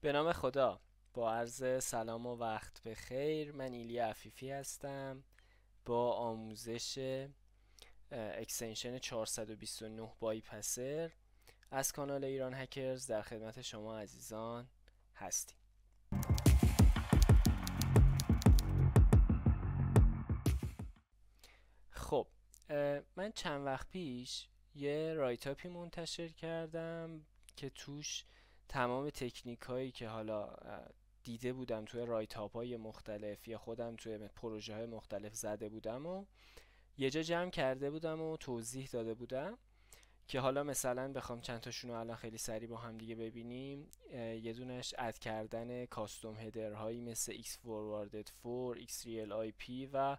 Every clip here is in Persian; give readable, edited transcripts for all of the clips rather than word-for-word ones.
به نام خدا. با عرض سلام و وقت بخیر. من ایلیا عفیفی هستم با آموزش اکستنشن 429 بایپسر از کانال ایران هکرز در خدمت شما عزیزان هستیم. خب من چند وقت پیش یه رایتاپی منتشر کردم که توش تمام تکنیک هایی که حالا دیده بودم توی رایتاپ های مختلف یا خودم توی پروژه های مختلف زده بودم و یه جا جمع کرده بودم و توضیح داده بودم که حالا مثلا بخوام چند تاشون رو الان خیلی سریع با هم دیگه ببینیم. یه دونش اد کردن کاستوم هدر هایی مثل x forwarded 4 x real IP و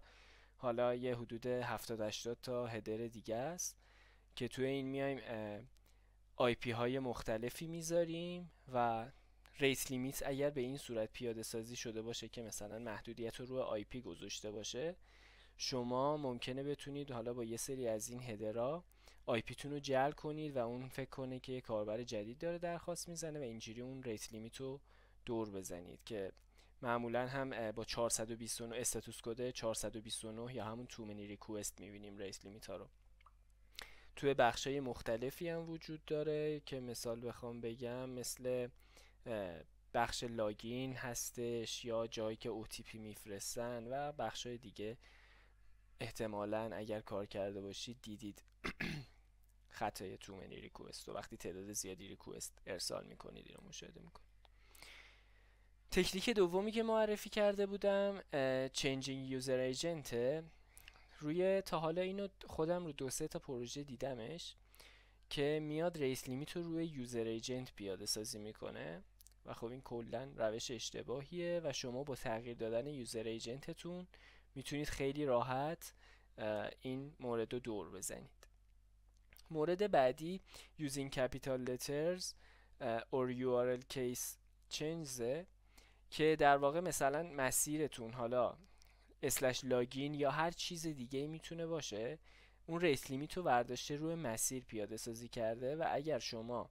حالا یه حدود 70-80 تا هدر دیگه است که توی این میایم IP های مختلفی میذاریم و ریت لیمیت اگر به این صورت پیاده سازی شده باشه که مثلا محدودیت رو روی IP گذاشته باشه، شما ممکنه بتونید حالا با یه سری از این هدرها IP تون رو جعل کنید و اون فکر کنه که کاربر جدید داره درخواست میزنه و اینجوری اون ریت لیمیت رو دور بزنید که معمولا هم با 429 استاتوس کد 429 یا همون تو منی ریکوست میبینیم ریت لیمیت ها رو. توی بخشای مختلفی هم وجود داره که مثال بخوام بگم مثل بخش لاگین هستش یا جایی که OTP میفرستن و بخشای دیگه احتمالاً اگر کار کرده باشید دیدید خطای تو منی ریکوست و وقتی تعداد زیادی ریکوست ارسال میکنید این رو مشاهده میکنید. تکنیک دومی که معرفی کرده بودم چنجینگ یوزر ایجنت. روی تا حالا اینو خودم رو 2-3 تا پروژه دیدمش که میاد ریس لیمیت رو روی یوزر ایجنت پیاده سازی میکنه و خب این کلا روش اشتباهیه و شما با تغییر دادن یوزر ایجنتتون میتونید خیلی راحت این مورد رو دور بزنید. مورد بعدی using capital letters or URL case changes که در واقع مثلا مسیرتون حالا اسلش لاگین یا هر چیز دیگه میتونه باشه، اون ریس لیمیت رو برداشته روی مسیر پیاده سازی کرده و اگر شما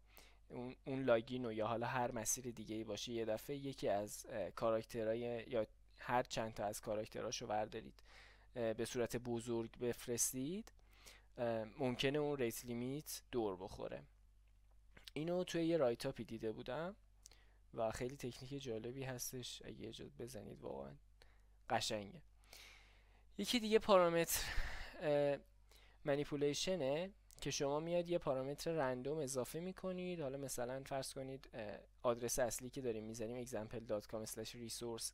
اون لاگین رو یا حالا هر مسیر دیگه ای باشه یه دفعه یکی از کاراکترهای یا هر چند تا از کاراکترهاشو بردارید به صورت بزرگ بفرستید، ممکنه اون ریت لیمیت دور بخوره. اینو توی یه رایتاپی دیده بودم و خیلی تکنیک جالبی هستش، اگه اجازه بزنید واقعا قشنگه. یکی دیگه پارامتر منیپولیشنه که شما میاد یه پارامتر رندوم اضافه میکنید. حالا مثلا فرض کنید آدرس اصلی که داریم میزنیم example.com/resource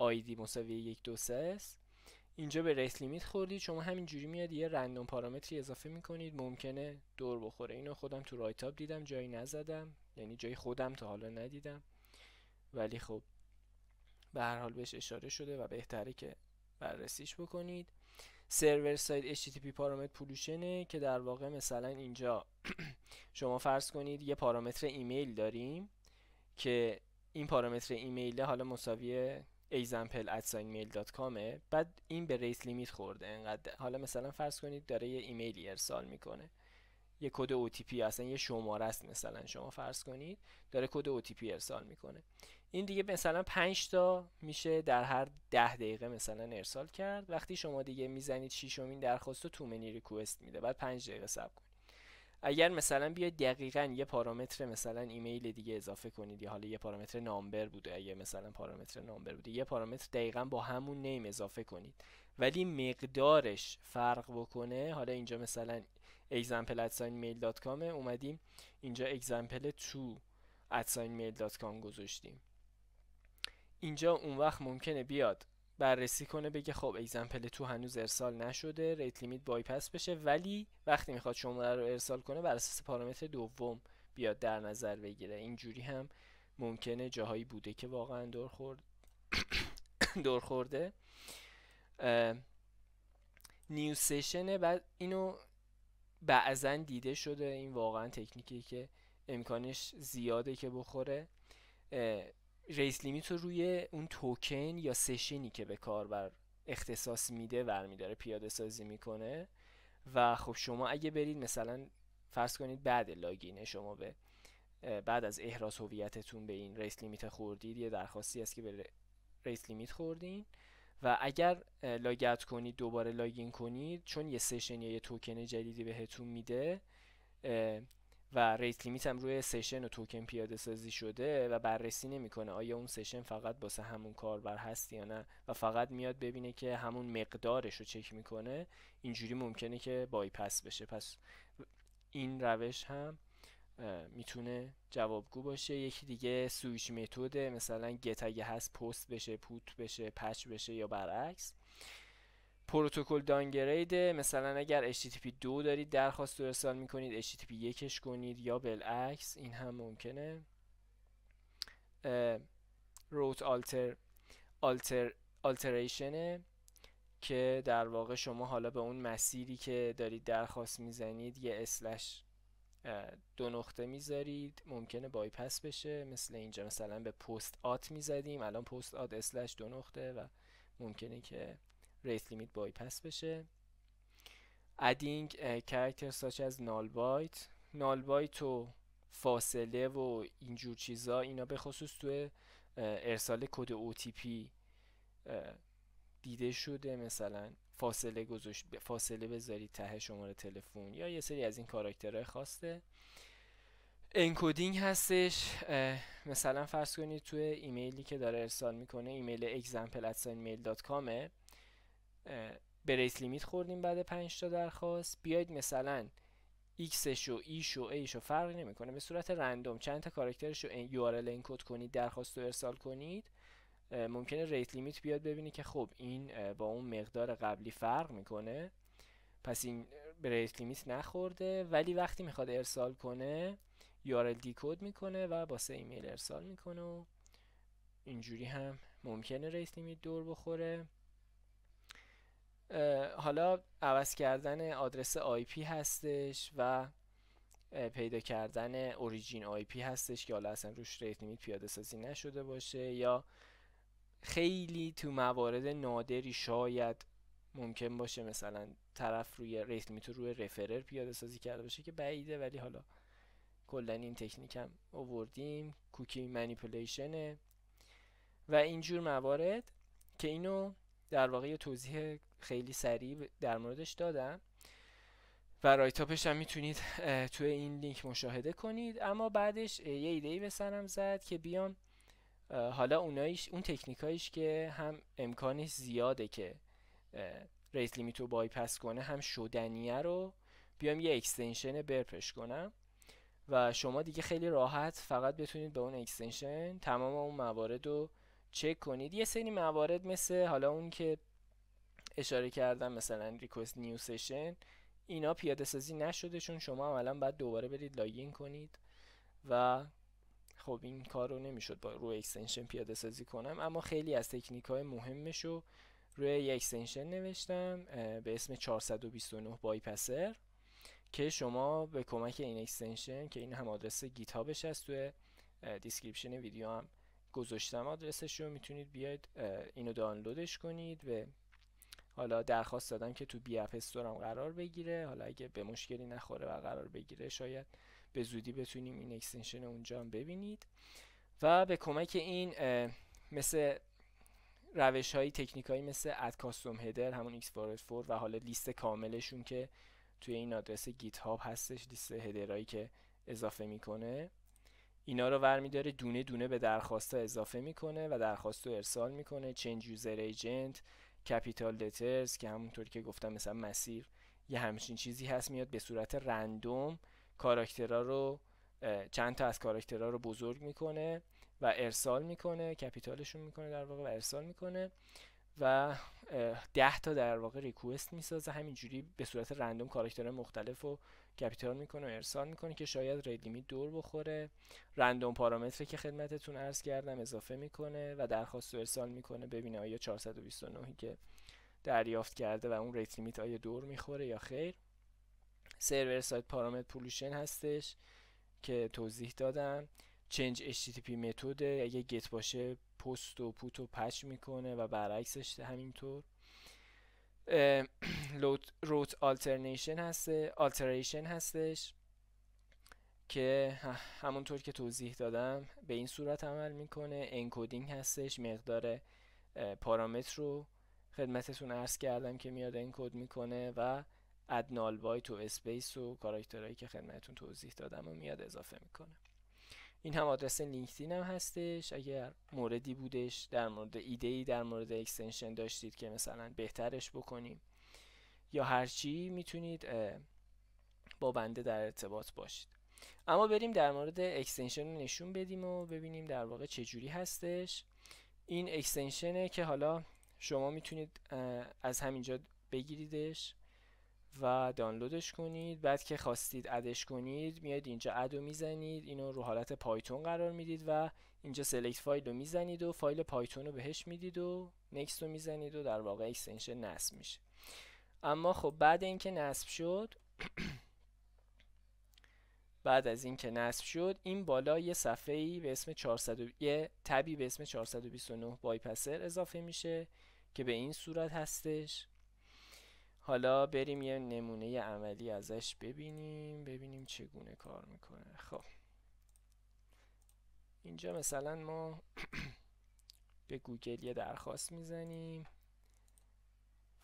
ID مساوی 123 است. اینجا به ریت لیمیت خوردید، شما همینجوری میاد یه رندوم پارامتری اضافه میکنید، ممکنه دور بخوره. اینو خودم تو رایتاپ دیدم، جایی نزدم، یعنی جایی خودم تا حالا ندیدم، ولی خب به هر حال بهش اشاره شده و بهتره که بررسیش بکنید. سرور ساید HTTP پارامتر پولوشنه که در واقع مثلا اینجا شما فرض کنید یه پارامتر ایمیل داریم که این پارامتر ایمیل حالا مساوی example@mail.com، بعد این به ریت لیمیت خورده انقدر. حالا مثلا فرض کنید داره یه ایمیلی ارسال میکنه، یه کد OTP اصلا یه شماره است، مثلا شما فرض کنید داره کد OTP ارسال میکنه. این دیگه مثلا 5 تا میشه در هر 10 دقیقه مثلا ارسال کرد. وقتی شما دیگه میزنید شیشمین درخواست رو تو منی ریکوست میده، بعد 5 دقیقه صبر کنید. اگر مثلا بیاید دقیقاً یه پارامتر مثلا ایمیل دیگه اضافه کنید یا حالا یه پارامتر نامبر بوده، اگه مثلا پارامتر نامبر بوده یه پارامتر دقیقاً با همون نیم اضافه کنید ولی مقدارش فرق بکنه، حالا اینجا مثلا example@mail.com اومدیم اینجا example2@mail.com گذاشتیم، اینجا اون وقت ممکنه بیاد بررسی کنه بگه خب اگزمپل تو هنوز ارسال نشده، ریت لیمیت بایپاس بشه، ولی وقتی میخواد شماره رو ارسال کنه بر اساس پارامتر دوم بیاد در نظر بگیره. اینجوری هم ممکنه جاهایی بوده که واقعا دور خورده. نیو سشن بعد اینو بعضا دیده شده، این واقعا تکنیکی که امکانش زیاده که بخوره. ریس لیمیت رو روی اون توکن یا سشنی که به کاربر اختصاص میده برمیداره پیاده سازی میکنه و خب شما اگه برید مثلا فرض کنید بعد لاگین شما به بعد از احراز هویتتون به این ریس لیمیت خوردید، یه درخواستی است که به ریس لیمیت خوردین و اگر لاگ‌اوت کنید دوباره لاگین کنید، چون یه سشن یا یه توکن جدیدی بهتون میده و ریت لیمیت هم روی سشن و توکن پیاده سازی شده و بررسی نمیکنه آیا اون سشن فقط واسه همون کاربر هست یا نه و فقط میاد ببینه که همون مقدارش رو چک میکنه، اینجوری ممکنه که بایپس بشه. پس این روش هم میتونه جوابگو باشه. یکی دیگه سویچ متده، مثلا گت اگه هست پست بشه، پوت بشه، پچ بشه یا برعکس. پروتکل دانگرید، مثلا اگر HTTP 2 دارید درخواست رو ارسال میکنید HTTP 1ش کنید یا بالعکس، این هم ممکنه. روت آلتریشن که در واقع شما حالا به اون مسیری که دارید درخواست میزنید یه اسلش 2 نقطه میذارید، ممکنه بایپس بشه. مثل اینجا مثلا به پست آت میزدیم، الان پست آت اسلش 2 نقطه و ممکنه که ریت لیمیت بایپس بشه. adding characters such as null byte و فاصله و اینجور چیزا، اینا به خصوص توی ارسال کد OTP دیده شده. مثلا فاصله بذارید ته شماره تلفن یا یه سری از این کاراکترهای خاصه. انکودینگ هستش، مثلا فرض کنید توی ایمیلی که داره ارسال میکنه، ایمیل example@mail.com، به ریت لیمیت خوردیم بعد 5 تا درخواست، بیاید مثلا Xش و Eش و Aش رو فرقی نمیکنه به صورت رندوم چند تا کاراکترش رو URL انکد کنید، درخواست رو ارسال کنید، ممکنه ریت لیمیت بیاد ببینی که خب این با اون مقدار قبلی فرق میکنه، پس این به ریت لیمیت نخورده، ولی وقتی میخواد ارسال کنه URL دیکود میکنه و واسه ایمیل ارسال میکنه و اینجوری هم ممکنه ریت لیمیت دور بخوره. حالا عوض کردن آدرس IP هستش و پیدا کردن اوریجین IP هستش که حالا اصلا روش ریت لیمیت پیاده سازی نشده باشه، یا خیلی تو موارد نادری شاید ممکن باشه مثلا طرف روی ریت لیمیت روی رفرر پیاده سازی کرده باشه که بعیده، ولی حالا کلا این تکنیک هم آوردیم. کوکی مانیپولیشن و اینجور موارد که اینو در واقع یه توضیح خیلی سریع در موردش دادم و رایتاپش هم میتونید توی این لینک مشاهده کنید. اما بعدش یه ایده‌ای به سرم زد که بیام حالا اون تکنیکایش که هم امکانش زیاده که ریت لیمیت رو بایپس کنه هم شدنیه رو بیام یه اکستنشن برپش کنم و شما دیگه خیلی راحت فقط بتونید به اون اکستنشن تمام اون موارد رو چک کنید. یه سری موارد مثل حالا اون که اشاره کردم مثلا ریکوست نیو سشن، اینا پیاده سازی نشده چون شما عملا باید دوباره برید لاگین کنید و خب این کار رو نمیشد با روی اکستنشن پیاده سازی کنم. اما خیلی از تکنیک های مهمش رو روی یک اکستنشن نوشتم به اسم 429 بایپسر که شما به کمک این اکستنشن که این هم آدرس گیت هابش هست توی دیسکریپشن ویدیو هم گذاشتم آدرسش رو، میتونید بیاید اینو دانلودش کنید و حالا درخواست دادم که تو بی اپ استور هم قرار بگیره. حالا اگه به مشکلی نخوره و قرار بگیره شاید به زودی بتونیم این اکستنشن اونجا هم ببینید و به کمک این مثل روش های تکنیک هایی مثل اد کاستوم هدر همون x4 و حالا لیست کاملشون که توی این آدرس گیت هاب هستش، لیست هدرهایی که اضافه میکنه، اینا رو برمیداره دونه دونه به درخواست اضافه میکنه و درخواست رو ارسال میکنه. چنج یوزر ایجنت، کپیتال لترز که همونطور که گفتم مثلا مسیر یه همچین چیزی هست، میاد به صورت رندوم کاراکترها رو چند تا از کاراکترها رو بزرگ میکنه و ارسال میکنه، کپیتالشون میکنه در واقع و ارسال میکنه و 10 تا در واقع ریکوست میسازه، همینجوری به صورت رندوم کاراکترهای مختلف رو کپیتال میکنه و ارسال میکنه که شاید ریت لیمیت دور بخوره. رندوم پارامتری که خدمتتون عرض کردم اضافه میکنه و درخواست رو ارسال میکنه ببینه آیا 429 که دریافت کرده و اون ریت لیمیت آیا دور میخوره یا خیر. سرور سایت پارامتر پولوشن هستش که توضیح دادم. چنج HTTP متد اگه گت باشه پست و پوت و پچ میکنه و برعکسش همینطور. روت آلتریشن هستش که همونطور که توضیح دادم به این صورت عمل میکنه. انکودینگ هستش، مقدار پارامتر رو خدمتتون عرض کردم که میاد انکود میکنه و اد نال بایت و اسپیس و کاراکترهایی که خدمتتون توضیح دادم و میاد اضافه میکنه. این هم آدرس لینکدین هم هستش. اگر موردی بودش در مورد ایده‌ای در مورد اکستنشن داشتید که مثلا بهترش بکنیم یا هرچی، میتونید با بنده در ارتباط باشید. اما بریم در مورد اکستنشن رو نشون بدیم و ببینیم در واقع چجوری هستش. این اکستنشنه که حالا شما میتونید از همینجا بگیریدش و دانلودش کنید. بعد که خواستید ادش کنید میاد اینجا اد رو میزنید، اینو رو حالت پایتون قرار میدید و اینجا سلکت فایل رو میزنید و فایل پایتون رو بهش میدید و نکست رو میزنید و در واقع اکستنشن نصب میشه. اما خب بعد اینکه نصب شد بعد از اینکه نصب شد این بالا یه صفحه‌ای به اسم 400 یه تبی به اسم 429 بایپسر اضافه میشه که به این صورت هستش. حالا بریم یه نمونه عملی ازش ببینیم چگونه کار میکنه. خب اینجا مثلا ما به گوگل یه درخواست میزنیم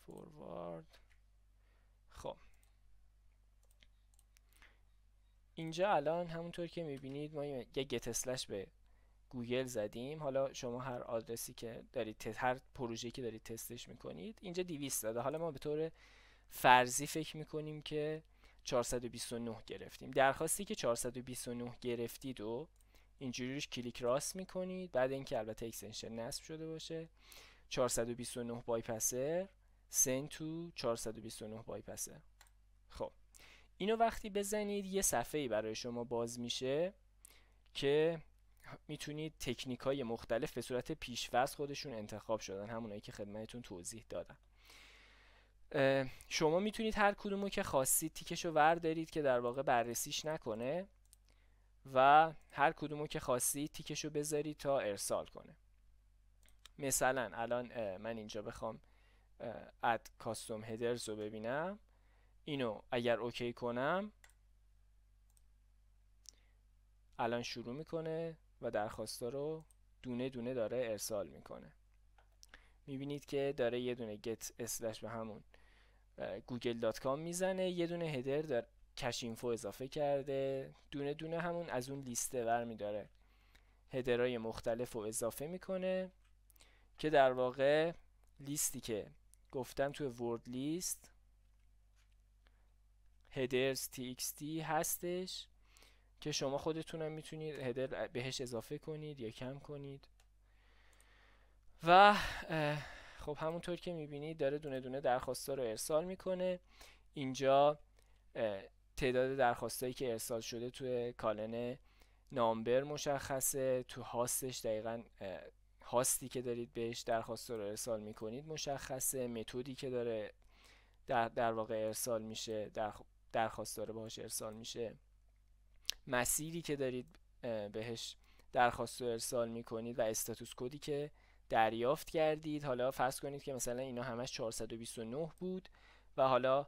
فوروارد. خب اینجا الان همونطور که میبینید ما یه گت اسلش به گوگل زدیم. حالا شما هر آدرسی که دارید هر پروژه‌ای که دارید تستش میکنید اینجا 200 داده. حالا ما به طور فرضی فکر میکنیم که 429 گرفتیم. درخواستی که 429 گرفتید و اینجوری روش کلیک راست میکنید، بعد اینکه البته اکستنشن نصب شده باشه 429 بایپسر send to 429 بایپسر. خب اینو وقتی بزنید یه صفحه‌ای برای شما باز میشه که میتونید تکنیک‌های مختلف به صورت پیش‌فرض خودشون انتخاب شدن، همونایی که خدمتتون توضیح دادم. شما میتونید هر کدومو که خواستید تیکشو وردارید که در واقع بررسیش نکنه و هر کدومو که خواستید تیکشو بذارید تا ارسال کنه. مثلا الان من اینجا بخوام اد کاستوم هدرز رو ببینم، اینو اگر اوکی کنم الان شروع میکنه و درخواستا رو دونه دونه داره ارسال میکنه. میبینید که داره یه دونه get اسلش به همون google.com میزنه، یه دونه هدر در کش اینفو اضافه کرده، دونه دونه همون از اون لیسته برمی داره هدرهای مختلف رو اضافه میکنه که در واقع لیستی که گفتم توی ورد لیست headers txt هستش که شما خودتونم میتونید هدر بهش اضافه کنید یا کم کنید و خب همونطور که میبینید داره دونه دونه درخواستا رو ارسال میکنه. اینجا تعداد درخواستایی که ارسال شده توی کالن نامبر مشخصه، تو هاستش دقیقاً هاستی که دارید بهش درخواست رو ارسال میکنید مشخصه، متدی که داره در واقع ارسال میشه درخواست داره باهاش ارسال میشه، مسیری که دارید بهش درخواست رو ارسال میکنید و استاتوس کدی که دریافت کردید. حالا فرض کنید که مثلا اینا همش 429 بود و حالا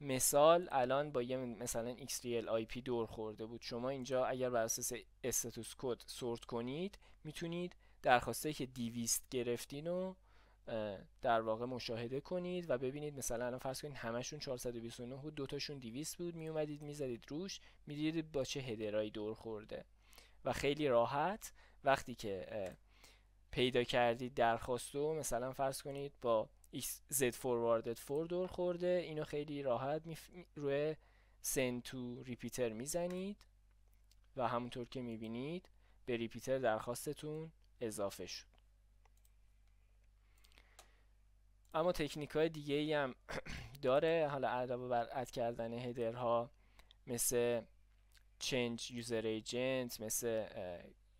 مثال الان با یه مثلا XREL IP دور خورده بود. شما اینجا اگر بر اساس استاتوس کد سورت کنید میتونید درخواستایی که 200 گرفتین رو در واقع مشاهده کنید و ببینید مثلا الان فرض کنید همشون 429 بود، دوتاشون 200 بود، می اومدید میزدید روش میدیدید با چه هدرایی دور خورده و خیلی راحت وقتی که پیدا کردید درخواستو مثلا فرض کنید با Z forwarded 4 دور خورده، اینو خیلی راحت روی send to repeater میزنید و همونطور که میبینید به ریپیتر درخواستتون اضافه شد. اما تکنیک های دیگه ای هم داره حالا علاوه بر اد کردن هدرها، مثل change user agent، مثل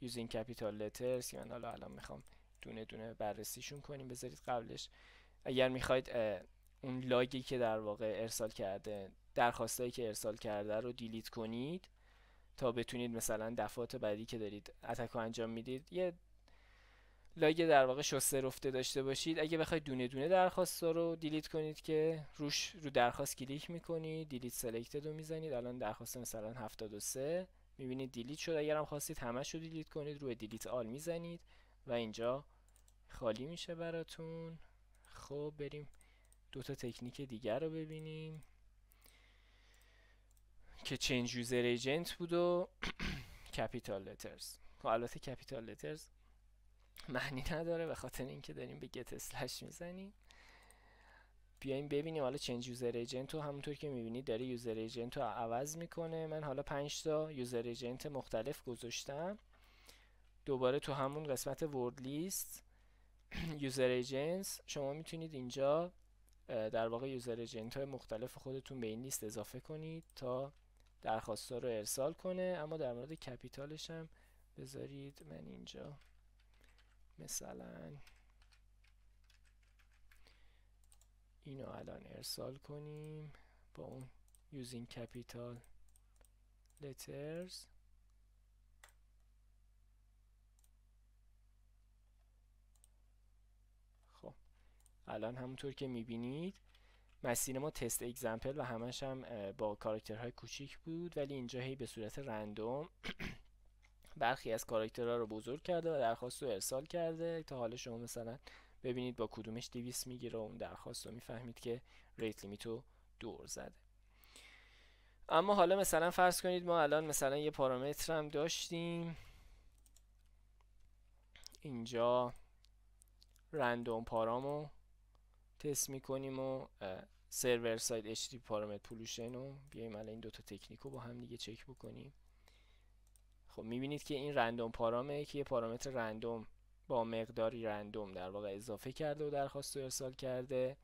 using capital letters که من حالا الان میخوام دونه دونه بررسیشون کنیم. بذارید قبلش اگر میخواید اون لاگی که در واقع ارسال کرده، درخواستایی که ارسال کرده رو دیلیت کنید تا بتونید مثلا دفعات بعدی که دارید اتک رو انجام میدید یه لاگ در واقع شسته رفته داشته باشید. اگه بخواید دونه دونه درخواستا رو دیلیت کنید که رو درخواست کلیک میکنید، دیلیت سلکتد رو میزنید، الان درخواست مثلا 73 میبینید دیلیت شد. اگرم خواستید همش رو دیلیت کنید روی دیلیت آل میزنید و اینجا خالی میشه براتون. خب بریم دوتا تکنیک دیگر رو ببینیم که چنج یوزر ایجنت بود و کپیتال لترز. خب البته کپیتال لترز معنی نداره به خاطر اینکه داریم به گت اسلش میزنیم. بیایم ببینیم حالا چنج یوزر ایجنت رو همونطور که میبینید داره یوزر ایجنت رو عوض میکنه. من حالا 5 تا یوزر ایجنت مختلف گذاشتم. دوباره تو همون قسمت ورد لیست یوزر ایجنتس شما میتونید اینجا در واقع یوزر ایجنت های مختلف خودتون به این لیست اضافه کنید تا درخواست ها رو ارسال کنه. اما در مورد کپیتالش هم بذارید من اینجا مثلا اینو الان ارسال کنیم با اون using capital letters. خب الان همونطور که میبینید مسیر ما تست اگزمپل و همش هم با کاراکترهای کوچیک بود، ولی اینجا هی به صورت رندوم برخی از کاراکترها رو بزرگ کرده و درخواست رو ارسال کرده تا حالا شما مثلا ببینید با کدومش 200 میگیره و اون درخواست رو میفهمید که ریت لیمیت رو دور زده. اما حالا مثلا فرض کنید ما الان مثلا یه پارامتر هم داشتیم اینجا رندوم پارامو تست میکنیم و سرور ساید HTTP پارامتر پولوشن رو بیایم الان این دوتا تکنیک رو با هم دیگه چک بکنیم. خب میبینید که این رندوم پارامه که یه پارامتر رندوم با مقداری رندوم در واقع اضافه کرده و درخواست رو ارسال کرده.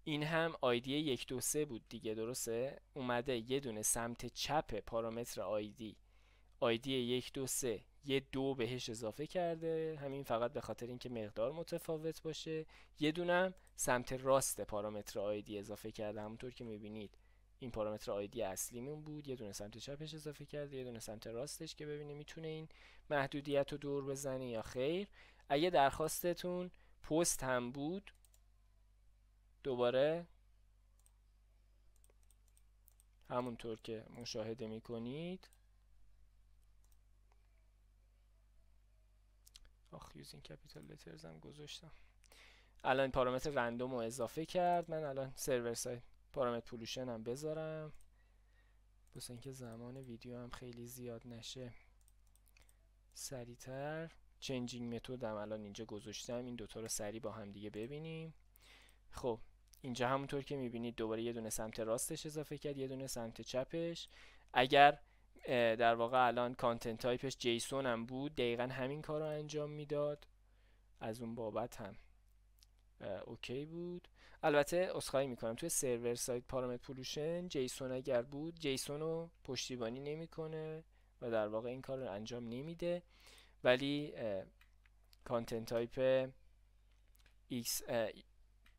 این هم آیدی 123 بود دیگه، درسته؟ اومده یه دونه سمت چپ پارامتر آیدی 123 یه 2 بهش اضافه کرده، همین فقط به خاطر اینکه مقدار متفاوت باشه. یه دونه هم سمت راست پارامتر آیدی اضافه کرده، همونطور که میبینید این پارامتر آیدی اصلیمون بود، یه دونه سمت چپش اضافه کرده یه دونه سمت راستش که ببینه میتونه این محدودیت رو دور بزنه یا خیر. اگه درخواستتون پست هم بود دوباره همونطور که مشاهده میکنید using capital letters هم گذاشتم. الان پارامتر رندوم رو اضافه کرد. من الان سرور ساید پارامتر پولوشن هم بذارم بس اینکه زمان ویدیو هم خیلی زیاد نشه سریعتر. چنجینگ متد هم الان اینجا گذاشتم، این دوتا رو سریع با هم دیگه ببینیم. خب اینجا همونطور که میبینید دوباره یه دونه سمت راستش اضافه کرد یه دونه سمت چپش. اگر در واقع الان کانتنت تایپش جیسون هم بود دقیقا همین کار رو انجام میداد، از اون بابت هم اوکی بود. البته عذرخواهی میکنم توی سرور ساید پارامتر پولوشن جیسون اگر بود جیسون رو پشتیبانی نمیکنه و در واقع این کار رو انجام نمیده، ولی کانتنت تایپ X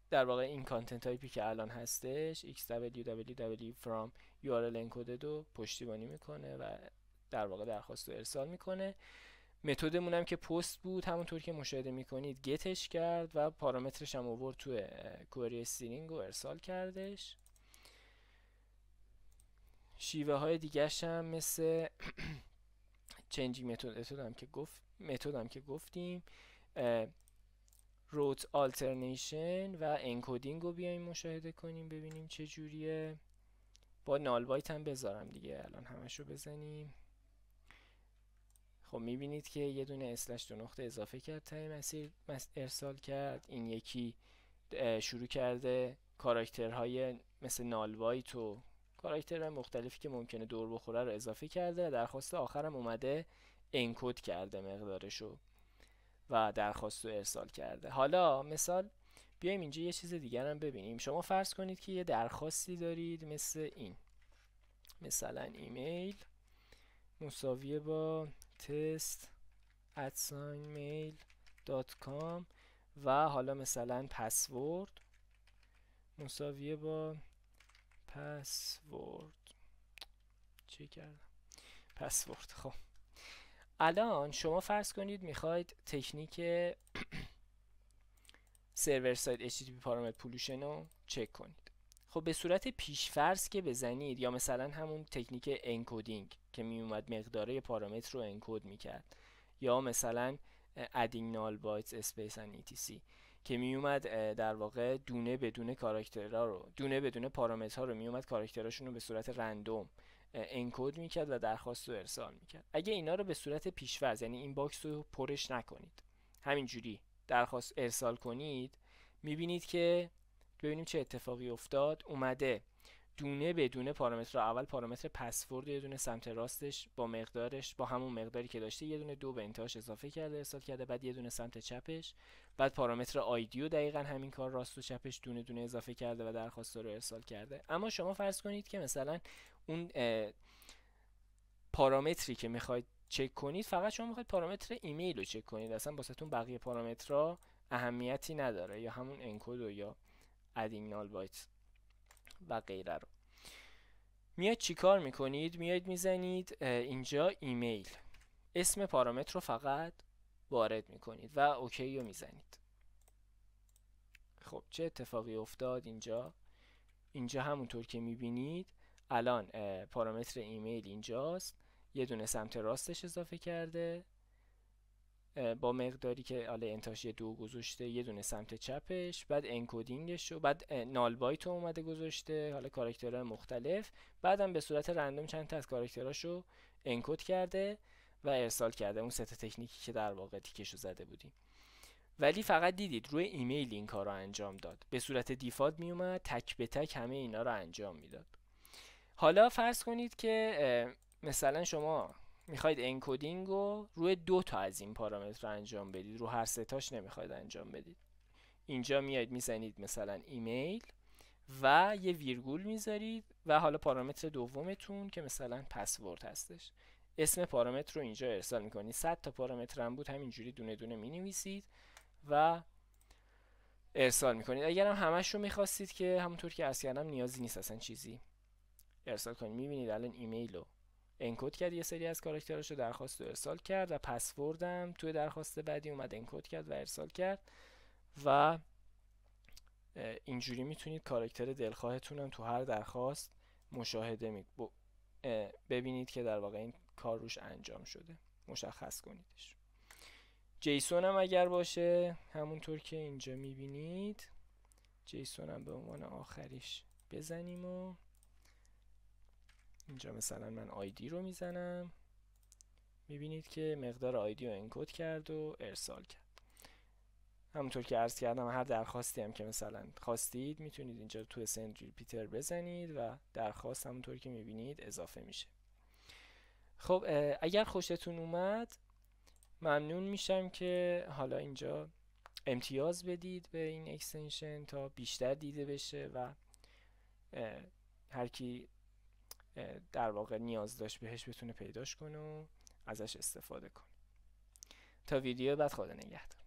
در واقع این کانتنت تایپی که الان هستش XWWW from URL encoded رو پشتیبانی میکنه و در واقع درخواست رو ارسال میکنه. متدمون هم که پست بود همونطور که مشاهده میکنید گتش کرد و پارامترش هم آورد توی کوئری استرینگ رو ارسال کردش. شیوه های دیگه‌ش هم مثل چنجینگ متد هم که گفتیم روت آلترنیشن و انکودینگ رو بیایم مشاهده کنیم ببینیم چه جوریه. با نال وایت هم بذارم دیگه الان همش رو بزنیم. خب میبینید که یه دونه اسلش 2 نقطه اضافه کرد تای مسیر ارسال کرد. این یکی شروع کرده کاراکترهای مثل نال وایت و کاراکترهای مختلفی که ممکنه دور بخوره رو اضافه کرده. درخواست آخرم اومده انکود کرده مقدارشو و درخواست رو ارسال کرده. حالا مثال بیایم اینجا یه چیز دیگر هم ببینیم. شما فرض کنید که یه درخواستی دارید مثل این، مثلا ایمیل مساویه با test@mail.com و حالا مثلا پسورد مساویه با پسورد. خب الان شما فرض کنید میخواید تکنیک سرور ساید HTTP پارامتر پولوشن رو چک کنید. خب به صورت پیشفرض که بزنید یا مثلا همون تکنیک انکودینگ که می اومد مقداره پارامتر رو انکد میکرد، یا مثلا adding null bytes space and etc که می اومد در واقع دونه بدون کاراکترها رو، دونه بدون پارامترها رو می اومد کاراکتراشون رو به صورت رندوم انکد میکرد و درخواست رو ارسال میکرد. اگه اینا رو به صورت پیش‌فرض، یعنی این باکس رو پرش نکنید، همینجوری درخواست ارسال کنید، میبینید که ببینیم چه اتفاقی افتاد. اومده دونه بدون پارامتر، اول پارامتر پسورد یه دونه سمت راستش با مقدارش، با همون مقداری که داشته یه دونه 2 به انتهاش اضافه کرده ارسال کرده، بعد یه دونه سمت چپش، بعد پارامتر آیدیو دقیقاً همین کار راست و چپش دونه دونه اضافه کرده و درخواست رو ارسال کرده. اما شما فرض کنید که مثلا اون پارامتری که میخواید چک کنید فقط شما میخواید پارامتر ایمیل رو چک کنید، اصلا واسهتون بقیه پارامترها اهمیتی نداره، یا همون انکد و یا adding null bytes و غیره رو. میاد چیکار میکنید؟ میاد میزنید اینجا ایمیل، اسم پارامتر رو فقط وارد میکنید و اوکی رو میزنید. خب چه اتفاقی افتاد اینجا همونطور که میبینید الان پارامتر ایمیل اینجاست، یه دونه سمت راستش اضافه کرده با مقداری که حالا انتهاش 2 گذاشته، یه دونه سمت چپش، بعد انکودینگش رو، بعد نال بایت رو اومده گذاشته، حالا کاراکترهای مختلف، بعدم به صورت رندوم چند تا از کاراکتراشو انکود کرده و ارسال کرده، اون ست تکنیکی که در واقع تیکشو زده بودیم. ولی فقط دیدید روی ایمیل این کار رو انجام داد، به صورت دیفالت می اومد تک به تک همه اینا رو انجام میداد. حالا فرض کنید که مثلا شما میخواید انکودینگ رو روی 2 تا از این پارامتر انجام بدید، رو هر 3 تاش نمیخواید انجام بدید. اینجا میاید میزنید مثلا ایمیل و یه ویرگول میذارید و حالا پارامتر دومتون که مثلا پسورد هستش، اسم پارامتر رو اینجا ارسال میکنید. 100 تا پارامتر هم بود همینجوری دونه دونه مینویسید و ارسال میکنید. اگر هم همش رو میخواستید که همونطور که عرض کردم نیازی نیست اصلا چیزی ارسال کنید. میبینید الان ایمیل رو انکد کرد، یه سری از کاراکتراشو درخواست رو ارسال کرد و پسوردم توی درخواست بعدی اومد انکد کرد و ارسال کرد و اینجوری میتونید کاراکتر دلخواهتون هم تو هر درخواست مشاهده ببینید که در واقع این کار روش انجام شده، مشخص کنیدش. جیسون هم اگر باشه همونطور که اینجا میبینید، جیسون هم به عنوان آخریش بزنیم و اینجا مثلا من آیدی رو میزنم، میبینید که مقدار آیدی رو انکد کرد و ارسال کرد. همونطور که عرض کردم هر درخواستی هم که مثلا خواستید میتونید اینجا تو سند ریپیتر بزنید و درخواست همونطور که میبینید اضافه میشه. خب اگر خوشتون اومد ممنون میشم که حالا اینجا امتیاز بدید به این اکستنشن تا بیشتر دیده بشه و هر کی در واقع نیاز داشت بهش بتونه پیداش کنه و ازش استفاده کنه. تا ویدیو بعد، خدا نگهدار.